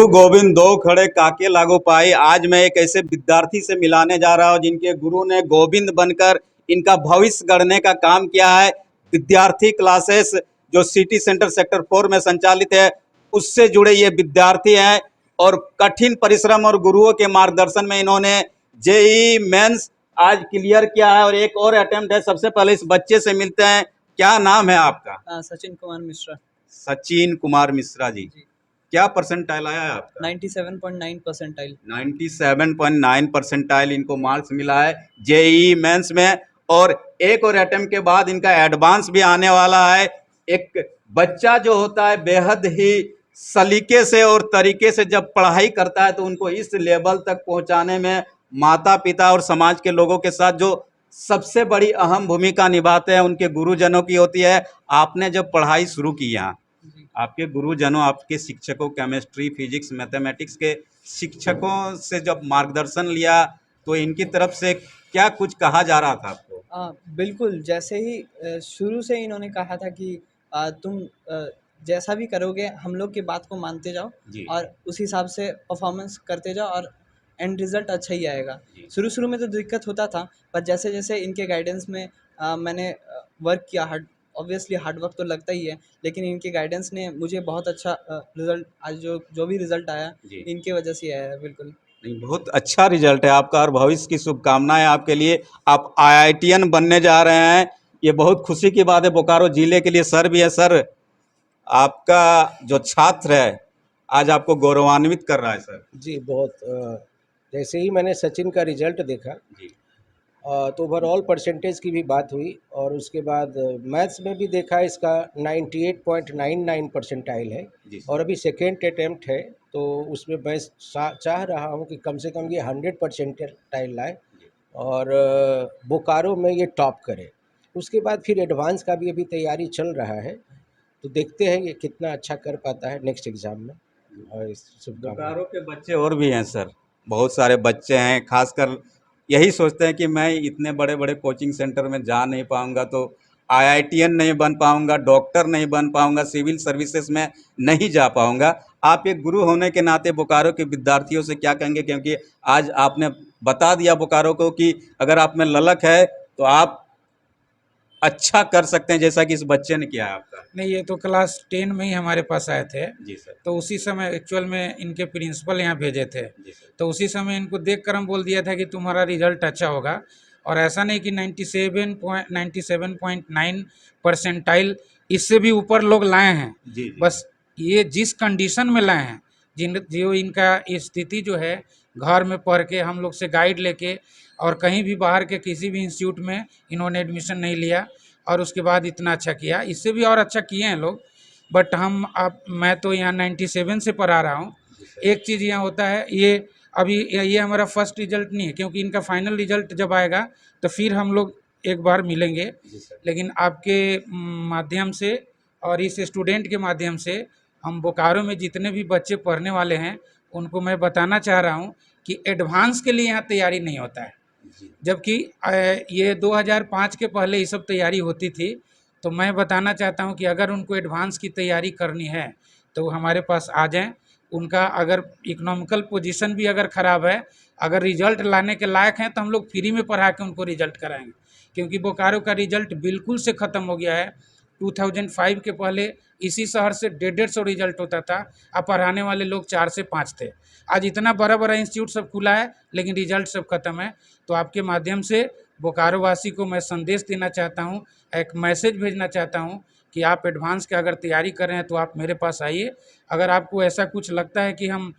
गुरु गोविंद दो खड़े काके लागो पाई। आज मैं एक ऐसे विद्यार्थी से मिलाने जा रहा हूं जिनके गुरु ने गोविंद बनकर इनका भविष्य गढ़ने का काम किया है। विद्यार्थी क्लासेस जो सिटी सेंटर सेक्टर 4 में संचालित है, उससे जुड़े ये विद्यार्थी हैं और कठिन परिश्रम और गुरुओं के मार्गदर्शन में इन्होंने जेईई मेंस आज क्लियर किया है और एक और अटेम्प्ट है। सबसे पहले इस बच्चे से मिलते हैं। क्या नाम है आपका? सचिन कुमार मिश्रा। सचिन कुमार मिश्रा जी, क्या परसेंटाइल आया है आपका? 97.9 परसेंटाइल। 97.9 परसेंटाइल इनको मार्क्स मिला है जेईई मेंस में। और एक और अटेम्प्ट के बाद इनका एडवांस भी आने वाला है। एक बच्चा जो होता है बेहद ही सलीके से और तरीके से जब पढ़ाई करता है तो उनको इस लेवल तक पहुंचाने में माता पिता और समाज के लोगों के साथ जो सबसे बड़ी अहम भूमिका निभाते हैं उनके गुरुजनों की होती है। आपने जब पढ़ाई शुरू की यहाँ, आपके गुरुजनों, आपके शिक्षकों, केमिस्ट्री, फिजिक्स, मैथमेटिक्स के शिक्षकों से जब मार्गदर्शन लिया तो इनकी तरफ से क्या कुछ कहा जा रहा था आपको? बिल्कुल, जैसे ही शुरू से इन्होंने कहा था कि तुम जैसा भी करोगे हम लोग की बात को मानते जाओ और उस हिसाब से परफॉर्मेंस करते जाओ और एंड रिज़ल्ट अच्छा ही आएगा। शुरू में तो दिक्कत होता था, पर जैसे जैसे इनके गाइडेंस में मैंने वर्क किया, ऑब्वियसली हार्ड वर्क तो लगता ही है, लेकिन इनके गाइडेंस ने मुझे बहुत अच्छा रिज़ल्ट, आज जो भी रिज़ल्ट आया इनके वजह से आया है। बिल्कुल नहीं, बहुत अच्छा रिजल्ट है आपका और भविष्य की शुभकामनाएं आपके लिए। आप आईआईटीएन बनने जा रहे हैं, ये बहुत खुशी की बात है बोकारो जिले के लिए। सर भी है। सर, आपका जो छात्र है आज आपको गौरवान्वित कर रहा है। सर जी, बहुत जैसे ही मैंने सचिन का रिजल्ट देखा जी, तो ओवरऑल परसेंटेज की भी बात हुई और उसके बाद मैथ्स में भी देखा इसका 98.99 परसेंटाइल है और अभी सेकेंड अटेम्प्ट है, तो उसमें मैं चाह रहा हूं कि कम से कम ये 100 परसेंटाइल लाए और बोकारो में ये टॉप करे। उसके बाद फिर एडवांस का भी अभी तैयारी चल रहा है, तो देखते हैं ये कितना अच्छा कर पाता है नेक्स्ट एग्ज़ाम में। और बोकारो के बच्चे और भी हैं सर, बहुत सारे बच्चे हैं, खासकर यही सोचते हैं कि मैं इतने बड़े बड़े कोचिंग सेंटर में जा नहीं पाऊंगा तो आईआईटीएन नहीं बन पाऊंगा, डॉक्टर नहीं बन पाऊंगा, सिविल सर्विसेज में नहीं जा पाऊंगा। आप एक गुरु होने के नाते बोकारो के विद्यार्थियों से क्या कहेंगे? क्योंकि आज आपने बता दिया बोकारो को कि अगर आप में ललक है तो आप अच्छा कर सकते हैं, जैसा कि इस बच्चे ने किया है आपका। नहीं, ये तो क्लास 10 में ही हमारे पास आए थे जी सर। तो उसी समय एक्चुअल में इनके प्रिंसिपल यहाँ भेजे थे, तो उसी समय इनको देखकर हम बोल दिया था कि तुम्हारा रिजल्ट अच्छा होगा। और ऐसा नहीं कि 97.9 परसेंटाइल, इससे भी ऊपर लोग लाए हैं। जी। बस ये जिस कंडीशन में लाए हैं, जो इनका स्थिति जो है, घर में पढ़ के हम लोग से गाइड लेके और कहीं भी बाहर के किसी भी इंस्टीट्यूट में इन्होंने एडमिशन नहीं लिया और उसके बाद इतना अच्छा किया। इससे भी और अच्छा किए हैं लोग, बट मैं तो यहाँ 97 से पढ़ा रहा हूँ। एक चीज़ यहाँ होता है, ये अभी ये हमारा फर्स्ट रिजल्ट नहीं है, क्योंकि इनका फाइनल रिजल्ट जब आएगा तो फिर हम लोग एक बार मिलेंगे। लेकिन आपके माध्यम से और इस स्टूडेंट के माध्यम से हम बोकारो में जितने भी बच्चे पढ़ने वाले हैं उनको मैं बताना चाह रहा हूँ कि एडवांस के लिए यहाँ तैयारी नहीं होता है, जबकि ये 2005 के पहले ये सब तैयारी होती थी। तो मैं बताना चाहता हूँ कि अगर उनको एडवांस की तैयारी करनी है तो हमारे पास आ जाएं। उनका अगर इकोनॉमिकल पोजीशन भी अगर ख़राब है, अगर रिजल्ट लाने के लायक हैं तो हम लोग फ्री में पढ़ा के उनको रिजल्ट कराएंगे, क्योंकि बोकारो का रिजल्ट बिल्कुल से ख़त्म हो गया है। 2005 के पहले इसी शहर से 150 रिजल्ट होता था, अब पढ़ाने वाले लोग 4 से 5 थे। आज इतना बड़ा बड़ा इंस्टीट्यूट सब खुला है लेकिन रिजल्ट सब खत्म है। तो आपके माध्यम से बोकारो वासी को मैं संदेश देना चाहता हूँ, एक मैसेज भेजना चाहता हूँ कि आप एडवांस की अगर तैयारी कर रहे हैं तो आप मेरे पास आइए। अगर आपको ऐसा कुछ लगता है कि हम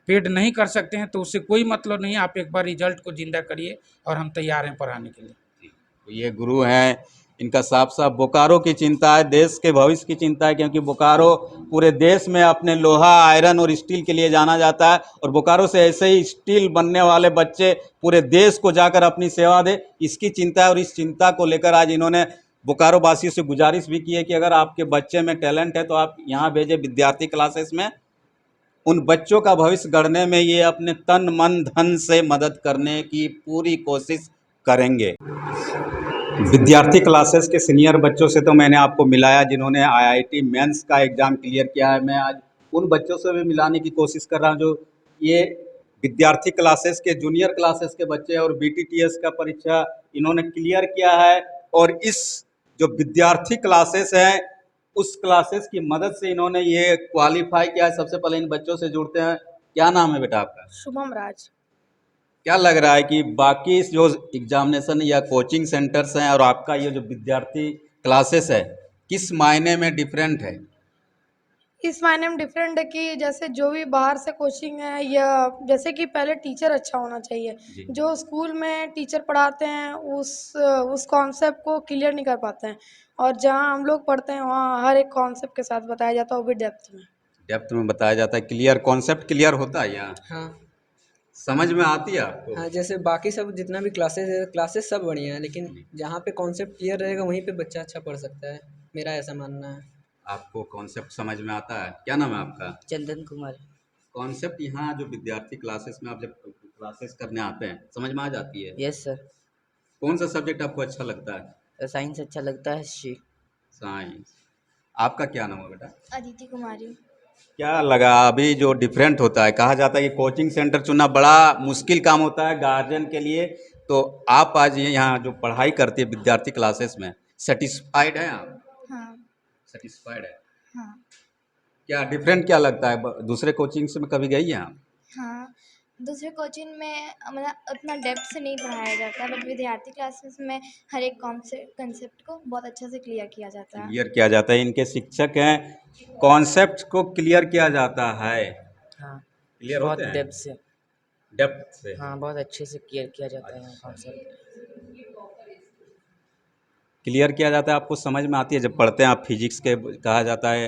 पेड नहीं कर सकते हैं तो उससे कोई मतलब नहीं है, आप एक बार रिजल्ट को जिंदा करिए और हम तैयार हैं पढ़ाने के लिए। ये गुरु हैं, इनका साफ साफ बोकारो की चिंता है, देश के भविष्य की चिंता है, क्योंकि बोकारो पूरे देश में अपने लोहा, आयरन और स्टील के लिए जाना जाता है और बोकारो से ऐसे ही स्टील बनने वाले बच्चे पूरे देश को जाकर अपनी सेवा दे, इसकी चिंता है। और इस चिंता को लेकर आज इन्होंने बोकारो वासियों से गुजारिश भी की है कि अगर आपके बच्चे में टैलेंट है तो आप यहाँ भेजें विद्यार्थी क्लासेस में। उन बच्चों का भविष्य गढ़ने में ये अपने तन मन धन से मदद करने की पूरी कोशिश करेंगे। विद्यार्थी क्लासेस के सीनियर बच्चों से तो मैंने आपको मिलाया जिन्होंने आईआईटी मेंस का एग्ज़ाम क्लियर किया है। मैं आज उन बच्चों से भी मिलाने की कोशिश कर रहा हूँ जो ये विद्यार्थी क्लासेस के जूनियर क्लासेस के बच्चे और BTTS का परीक्षा इन्होंने क्लियर किया है और इस जो विद्यार्थी क्लासेस हैं उस क्लासेस की मदद से इन्होंने ये क्वालिफाई किया है। सबसे पहले इन बच्चों से जुड़ते हैं। क्या नाम है बेटा आपका? शुभम राज। क्या लग रहा है कि बाकी जो एग्जामिनेशन या कोचिंग सेंटर्स हैं और आपका ये जो विद्यार्थी क्लासेस है किस मायने में डिफरेंट है? इस मायने में डिफरेंट है कि जैसे जो भी बाहर से कोचिंग है या जैसे कि पहले टीचर अच्छा होना चाहिए। जी। जो स्कूल में टीचर पढ़ाते हैं उस कॉन्सेप्ट को क्लियर नहीं कर पाते हैं और जहाँ हम लोग पढ़ते हैं वहाँ हर एक कॉन्सेप्ट के साथ बताया जाता है वो भी डेप्थ में। डेप्थ में बताया जाता है, क्लियर कॉन्सेप्ट क्लियर होता है यहाँ, हाँ समझ में आती है आपको? हाँ, जैसे बाकी सब जितना भी क्लासेस है, क्लासेस सब बढ़िया है, लेकिन जहाँ पे कॉन्सेप्ट क्लियर रहेगा वहीं पे बच्चा अच्छा पढ़ सकता है, मेरा ऐसा मानना है। आपको कॉन्सेप्ट समझ में आता है? क्या नाम है आपका? चंदन कुमार। कॉन्सेप्ट यहाँ जो विद्यार्थी क्लासेस में आप जब क्लासेस करने आते हैं समझ में आ जाती है? Yes sir. कौन सा सब्जेक्ट आपको अच्छा लगता है? साइंस अच्छा लगता है, हिस्ट्री। साइंस। आपका क्या नाम है बेटा? अदिति कुमारी। क्या लगा अभी जो डिफरेंट होता है, कहा जाता है कि कोचिंग सेंटर चुनना बड़ा मुश्किल काम होता है गार्जियन के लिए, तो आप आज ये यहाँ जो पढ़ाई करती है विद्यार्थी क्लासेस में सेटिस्फाइड हैं आप? हाँ सेटिस्फाइड है। हाँ क्या डिफरेंट क्या लगता है दूसरे कोचिंग में कभी गई हैं आप? हाँ, दूसरे कोचिंग में मतलब उतना डेप्थ से नहीं पढ़ाया जाता है, बट विद्यार्थी क्लासेस में हर एक कंसेप्ट को बहुत अच्छे से क्लियर किया जाता है। क्लियर किया जाता है, इनके शिक्षक हैं, कॉन्सेप्ट को क्लियर किया जाता है। हाँ, क्लियर बहुत होते हैं डेप्थ से। डेप्थ से। हाँ, बहुत अच्छे से क्लियर किया जाता है कॉन्सेप्ट। क्लियर किया जाता है, आपको समझ में आती है जब पढ़ते हैं आप? फिजिक्स के कहा जाता है,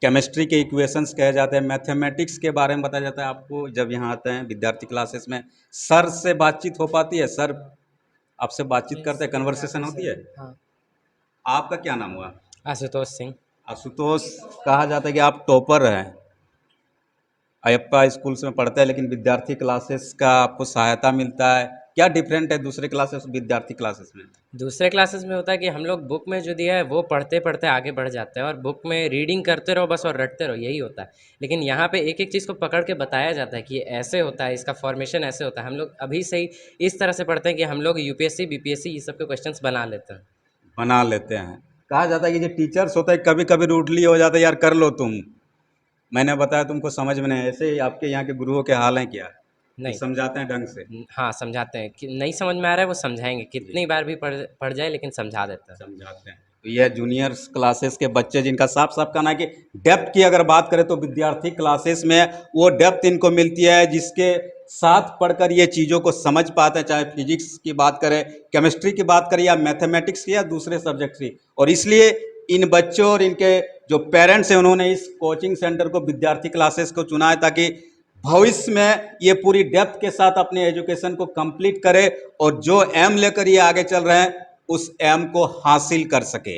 केमिस्ट्री के इक्वेशंस कहे जाते हैं, मैथमेटिक्स के बारे में बताया जाता है आपको। जब यहाँ आते हैं विद्यार्थी क्लासेस में सर से बातचीत हो पाती है? सर आपसे बातचीत करते हैं, कन्वर्सेशन होती है? हाँ। आपका क्या नाम हुआ? आशुतोष सिंह। आशुतोष, कहा जाता है कि आप टॉपर हैं, अयप्पा स्कूल में पढ़ते हैं, लेकिन विद्यार्थी क्लासेस का आपको सहायता मिलता है। क्या डिफरेंट है दूसरे क्लासेस विद्यार्थी क्लासेस में? दूसरे क्लासेस में होता है कि हम लोग बुक में जो दिया है वो पढ़ते पढ़ते आगे बढ़ जाते हैं और बुक में रीडिंग करते रहो बस और रटते रहो, यही होता है। लेकिन यहाँ पे एक एक चीज़ को पकड़ के बताया जाता है कि ये ऐसे होता है, इसका फॉर्मेशन ऐसे होता है। हम लोग अभी से ही इस तरह से पढ़ते हैं कि हम लोग यूपीएससी बीपीएससी ये सब के क्वेश्चंस बना लेते हैं। बना लेते हैं। कहा जाता है कि जो टीचर्स होता है कभी कभी रूडली हो जाता है, यार कर लो तुम, मैंने बताया तुमको समझ में नहीं। ऐसे ही आपके यहाँ के गुरुओं के हाल हैं क्या? नहीं। समझाते हैं ढंग से? हाँ, समझाते हैं कि नहीं समझ में आ रहा है वो समझाएंगे, कितनी बार भी पढ़ जाए लेकिन समझा देते हैं। समझाते हैं। तो यह जूनियर क्लासेस के बच्चे जिनका साफ साफ कहना है कि डेप्थ की अगर बात करें तो विद्यार्थी क्लासेस में वो डेप्थ इनको मिलती है जिसके साथ पढ़कर ये चीज़ों को समझ पाते हैं, चाहे फिजिक्स की बात करें, केमिस्ट्री की बात करें या मैथमेटिक्स की या दूसरे सब्जेक्ट की। और इसलिए इन बच्चों और इनके जो पेरेंट्स हैं उन्होंने इस कोचिंग सेंटर को विद्यार्थी क्लासेस को चुना है ताकि भविष्य में ये पूरी डेप्थ के साथ अपने एजुकेशन को कंप्लीट करे और जो एम लेकर ये आगे चल रहे हैं उस एम को हासिल कर सके।